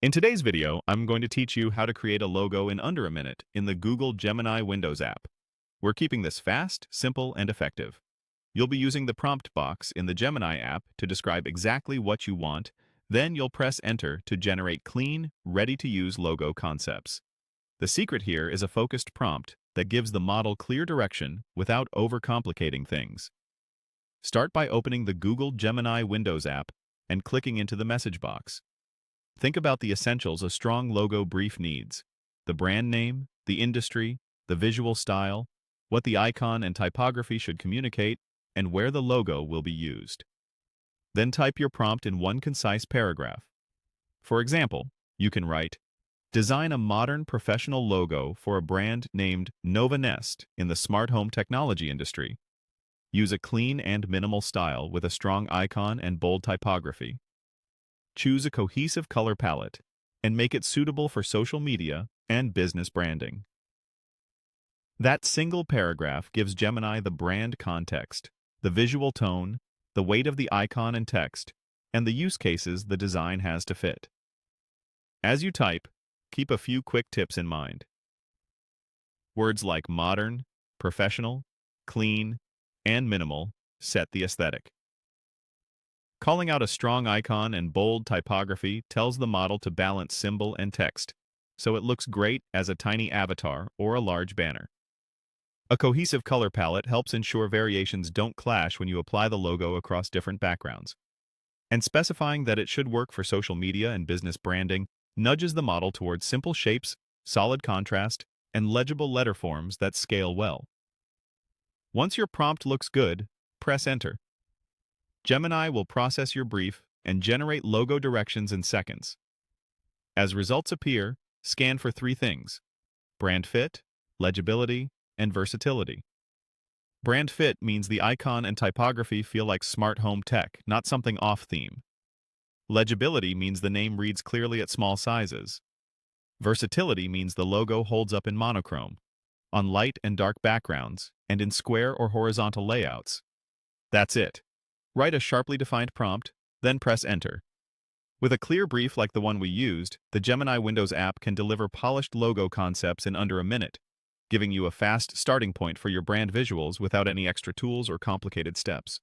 In today's video, I'm going to teach you how to create a logo in under a minute in the Google Gemini Windows app. We're keeping this fast, simple, and effective. You'll be using the prompt box in the Gemini app to describe exactly what you want, then you'll press Enter to generate clean, ready-to-use logo concepts. The secret here is a focused prompt that gives the model clear direction without overcomplicating things. Start by opening the Google Gemini Windows app and clicking into the message box. Think about the essentials a strong logo brief needs: the brand name, the industry, the visual style, what the icon and typography should communicate, and where the logo will be used. Then type your prompt in one concise paragraph. For example, you can write, "Design a modern professional logo for a brand named Nova Nest in the smart home technology industry. Use a clean and minimal style with a strong icon and bold typography. Choose a cohesive color palette and make it suitable for social media and business branding." That single paragraph gives Gemini the brand context, the visual tone, the weight of the icon and text, and the use cases the design has to fit. As you type, keep a few quick tips in mind. Words like modern, professional, clean, and minimal set the aesthetic. Calling out a strong icon and bold typography tells the model to balance symbol and text, so it looks great as a tiny avatar or a large banner. A cohesive color palette helps ensure variations don't clash when you apply the logo across different backgrounds. And specifying that it should work for social media and business branding nudges the model towards simple shapes, solid contrast, and legible letter forms that scale well. Once your prompt looks good, press Enter. Gemini will process your brief and generate logo directions in seconds. As results appear, scan for three things: brand fit, legibility, and versatility. Brand fit means the icon and typography feel like smart home tech, not something off-theme. Legibility means the name reads clearly at small sizes. Versatility means the logo holds up in monochrome, on light and dark backgrounds, and in square or horizontal layouts. That's it. Write a sharply defined prompt, then press Enter. With a clear brief like the one we used, the Gemini Windows app can deliver polished logo concepts in under a minute, giving you a fast starting point for your brand visuals without any extra tools or complicated steps.